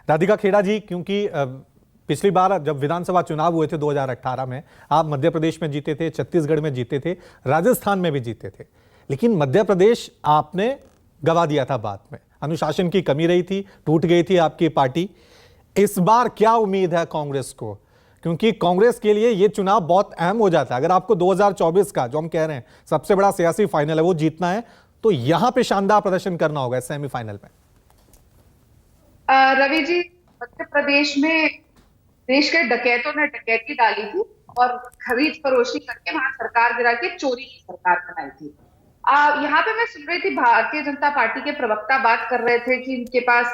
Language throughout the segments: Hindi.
राधिका खेड़ा जी, क्योंकि पिछली बार जब विधानसभा चुनाव हुए थे 2018 में, आप मध्य प्रदेश में जीते थे, छत्तीसगढ़ में जीते थे, राजस्थान में भी जीते थे, लेकिन मध्य प्रदेश आपने गवा दिया था बाद में। अनुशासन की कमी रही थी, टूट गई थी आपकी पार्टी। इस बार क्या उम्मीद है कांग्रेस को? क्योंकि कांग्रेस के लिए यह चुनाव बहुत अहम हो जाता है। अगर आपको 2024 का, जो हम कह रहे हैं सबसे बड़ा सियासी फाइनल है, वो जीतना है, तो यहां पे शानदार प्रदर्शन करना होगा सेमीफाइनल में। रवि जी, मध्य प्रदेश में देश के डकैतों ने डकैती डाली थी और खरीद फरोशी करके वहां सरकार गिरा के चोरी की सरकार बनाई थी। यहाँ पे मैं सुन रही थी भारतीय जनता पार्टी के प्रवक्ता बात कर रहे थे कि इनके पास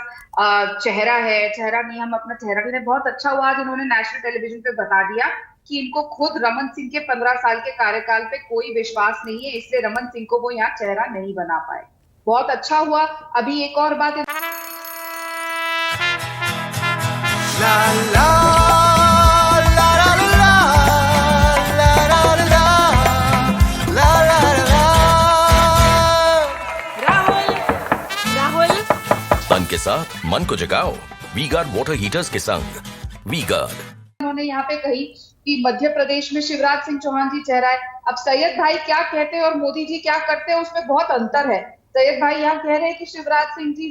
चेहरा है, चेहरा नहीं, हम अपना चेहरा नहीं। बहुत अच्छा हुआ आज इन्होंने नेशनल टेलीविजन पे बता दिया कि इनको खुद रमन सिंह के 15 साल के कार्यकाल पे कोई विश्वास नहीं है, इसलिए रमन सिंह को वो यहाँ चेहरा नहीं बना पाए। बहुत अच्छा हुआ। अभी एक और बात, La la la la la la la la la la la। Rahul तन के साथ मन को जगाओ वी गार्ड वाटर हीटर्स के संग। वी गार्ड उन्होंने यहाँ पे कही कि मध्य प्रदेश में शिवराज सिंह चौहान जी चेहरा है। अब सैयद भाई क्या कहते हैं और मोदी जी क्या करते हैं, उसमें बहुत अंतर है। सैयद भाई यहाँ कह रहे हैं कि शिवराज सिंह जी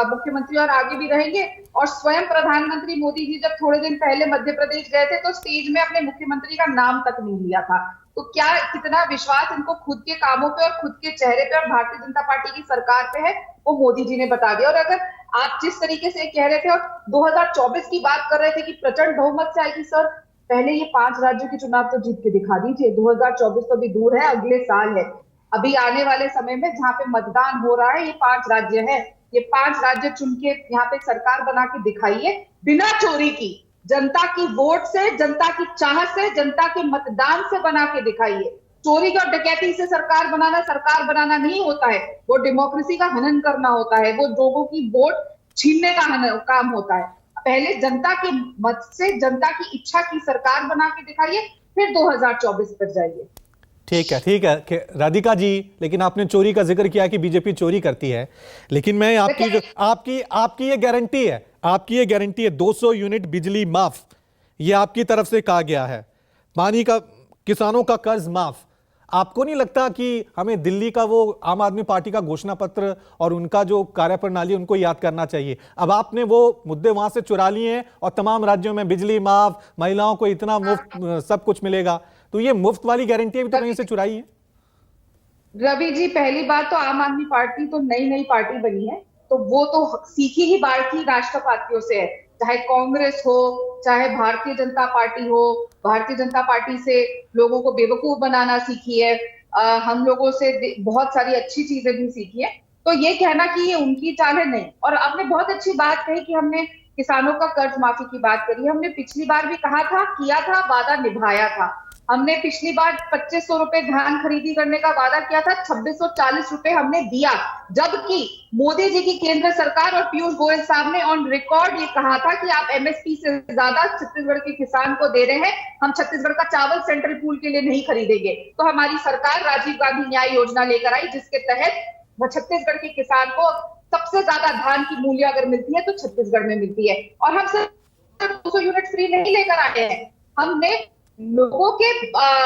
मुख्यमंत्री और आगे भी रहेंगे, और स्वयं प्रधानमंत्री मोदी जी जब थोड़े दिन पहले मध्य प्रदेश गए थे तो स्टेज में अपने मुख्यमंत्री का नाम तक नहीं लिया था। तो क्या कितना विश्वास इनको खुद के कामों पे और खुद के चेहरे पे और भारतीय जनता पार्टी की सरकार पे है, वो मोदी जी ने बता दिया। और अगर आप जिस तरीके से कह रहे थे और 2024 की बात कर रहे थे कि प्रचंड बहुमत से आएगी, सर पहले ये 5 राज्यों के चुनाव तो जीत के दिखा दीजिए। 2024 तो अभी दूर है, अगले साल है। अभी आने वाले समय में जहाँ पे मतदान हो रहा है, ये 5 राज्य है, ये 5 राज्य चुन के यहाँ पे सरकार बना के दिखाइए, बिना चोरी की, जनता की वोट से, जनता की चाहत से, जनता के मतदान से बना के दिखाइए। चोरी और डकैती से सरकार बनाना नहीं होता है, वो डेमोक्रेसी का हनन करना होता है, वो लोगों की वोट छीनने का काम होता है। पहले जनता के मत से, जनता की इच्छा की सरकार बना के दिखाइए, फिर 2024 पर जाइए। ठीक है राधिका जी, लेकिन आपने चोरी का जिक्र किया कि बीजेपी चोरी करती है, लेकिन मैं आपकी ये गारंटी है, 200 यूनिट बिजली माफ, ये आपकी तरफ से कहा गया है। पानी का, किसानों का कर्ज माफ। आपको नहीं लगता कि हमें दिल्ली का वो आम आदमी पार्टी का घोषणा पत्र और उनका जो कार्यप्रणाली, उनको याद करना चाहिए? अब आपने वो मुद्दे वहां से चुरा लिए हैं और तमाम राज्यों में बिजली माफ, महिलाओं को इतना मुफ्त सब कुछ मिलेगा, तो ये मुफ्त वाली गारंटी भी तो कहीं से चुराई है। रवि जी, पहली बात तो आम आदमी पार्टी तो नई पार्टी बनी है, तो वो तो सीखी ही भारतीय राष्ट्रीय पार्टियों से है, चाहे कांग्रेस हो, चाहे भारतीय जनता पार्टी हो। भारतीय जनता पार्टी से लोगों को बेवकूफ बनाना सीखी है, हम लोगों से बहुत सारी अच्छी चीजें भी सीखी है। तो ये कहना कि ये उनकी चाल है, नहीं। और आपने बहुत अच्छी बात कही कि हमने किसानों का कर्ज माफी की बात करी। हमने पिछली बार भी कहा था, किया था, वादा निभाया था। हमने पिछली बार 2500 रुपए धान खरीदी करने का वादा किया था, 2640 रुपए हमने दिया, जबकि मोदी जी की केंद्र सरकार और पीयूष गोयल साहब ने ऑन रिकॉर्ड ये कहा था कि आप एमएसपी से ज्यादा छत्तीसगढ़ के किसान को दे रहे हैं, हम छत्तीसगढ़ का चावल सेंट्रल पूल के लिए नहीं खरीदेंगे। तो हमारी सरकार राजीव गांधी न्याय योजना लेकर आई, जिसके तहत वह छत्तीसगढ़ के किसान को सबसे ज्यादा धान की मूल्य अगर मिलती है तो छत्तीसगढ़ में मिलती है। और हम सिर्फ 200 यूनिट फ्री नहीं लेकर आए हैं, हमने लोगों के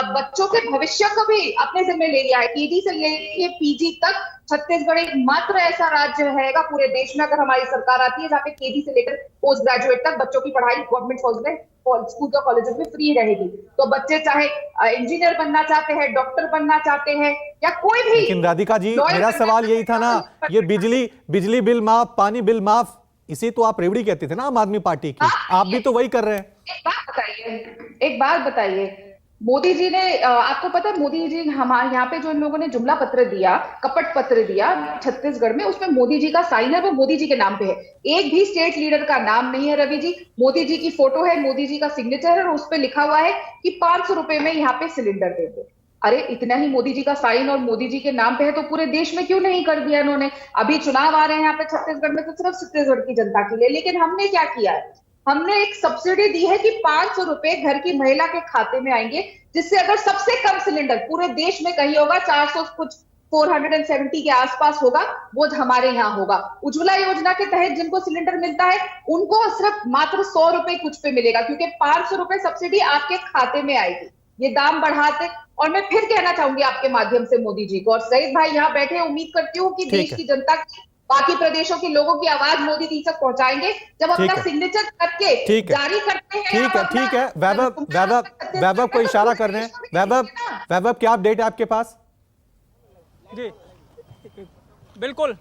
बच्चों के भविष्य को भी अपने जिम्मे ले लिया है। केजी से लेके पीजी तक छत्तीसगढ़ एक मात्र ऐसा राज्य रहेगा पूरे देश में, अगर हमारी सरकार आती है, जहाँ पे केजी से लेकर पोस्ट ग्रेजुएट तक बच्चों की पढ़ाई गवर्नमेंट स्कूल और कॉलेजेस में फ्री रहेगी। तो बच्चे चाहे इंजीनियर बनना चाहते हैं, डॉक्टर बनना चाहते हैं, या कोई भी। लेकिन राधिका जी, मेरा सवाल यही था ना, ये बिजली बिल माफ, पानी बिल माफ, इसे तो आप रेवड़ी कहते थे ना आम आदमी पार्टी की, आप भी तो वही कर रहे हैं। एक बात बताइए, मोदी जी ने, आपको पता है मोदी जी हमारे यहाँ पे जो इन लोगों ने जुमला पत्र दिया, कपट पत्र दिया छत्तीसगढ़ में, उसमें मोदी जी का साइन है, वो मोदी जी के नाम पे है। एक भी स्टेट लीडर का नाम नहीं है रवि जी, मोदी जी की फोटो है, मोदी जी का सिग्नेचर है, और उस पर लिखा हुआ है कि 500 रुपए में यहाँ पे सिलेंडर दे दो। अरे इतना ही मोदी जी का साइन और मोदी जी के नाम पे है, तो पूरे देश में क्यों नहीं कर दिया इन्होंने? अभी चुनाव आ रहे हैं यहाँ पे छत्तीसगढ़ में, तो सिर्फ छत्तीसगढ़ की जनता के लिए। लेकिन हमने क्या किया है, हमने एक सब्सिडी दी है कि 500 रुपए घर की महिला के खाते में आएंगे, जिससे अगर सबसे कम सिलेंडर पूरे देश में कहीं होगा 400 कुछ 470 के आसपास होगा, वो हमारे यहाँ होगा। उज्ज्वला योजना के तहत जिनको सिलेंडर मिलता है उनको सिर्फ मात्र 100 रुपए कुछ पे मिलेगा, क्योंकि 500 रुपए सब्सिडी आपके खाते में आएगी। ये दाम बढ़ाते, और मैं फिर कहना चाहूंगी आपके माध्यम से मोदी जी को, और सईद भाई यहाँ बैठे हैं, उम्मीद करती हूँ कि देश की जनता की, बाकी प्रदेशों के लोगों की आवाज मोदी जी तक पहुंचाएंगे जब अपना सिग्नेचर करके जारी करते हैं। ठीक है। वैभव को इशारा कर रहे हैं। वैभव क्या अपडेट है आपके पास? जी बिल्कुल,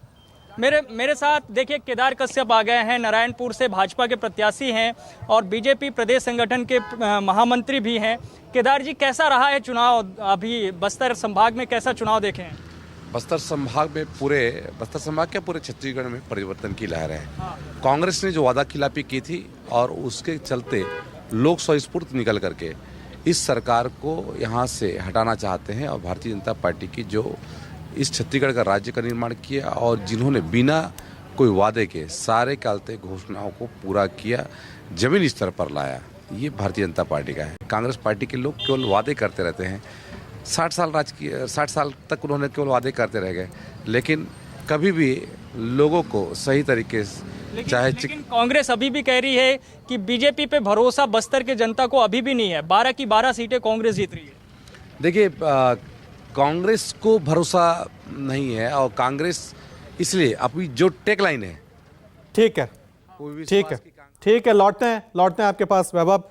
मेरे साथ देखिए केदार कश्यप आ गए हैं, नारायणपुर से भाजपा के प्रत्याशी हैं और बीजेपी प्रदेश संगठन के महामंत्री भी हैं। केदार जी, कैसा रहा है चुनाव? अभी बस्तर संभाग में कैसा चुनाव देखे हैं? बस्तर संभाग के पूरे छत्तीसगढ़ में परिवर्तन की लहर है। कांग्रेस ने जो वादा खिलाफी की थी और उसके चलते लोग स्वस्फूर्त निकल करके इस सरकार को यहाँ से हटाना चाहते हैं, और भारतीय जनता पार्टी की जो इस छत्तीसगढ़ का राज्य का निर्माण किया और जिन्होंने बिना कोई वादे के सारे कालते घोषणाओं को पूरा किया, जमीन स्तर पर लाया, ये भारतीय जनता पार्टी का है। कांग्रेस पार्टी के लोग केवल वादे करते रहते हैं। 60 साल तक उन्होंने केवल वादे करते रह गए, लेकिन कभी भी लोगों को सही तरीके से लेकिन कांग्रेस अभी भी कह रही है कि बीजेपी पे भरोसा बस्तर के जनता को अभी भी नहीं है। 12 की 12 सीटें कांग्रेस जीत रही है। देखिए, कांग्रेस को भरोसा नहीं है, और कांग्रेस इसलिए अभी जो टेक लाइन है। ठीक है, लौटते हैं आपके पास वैभव।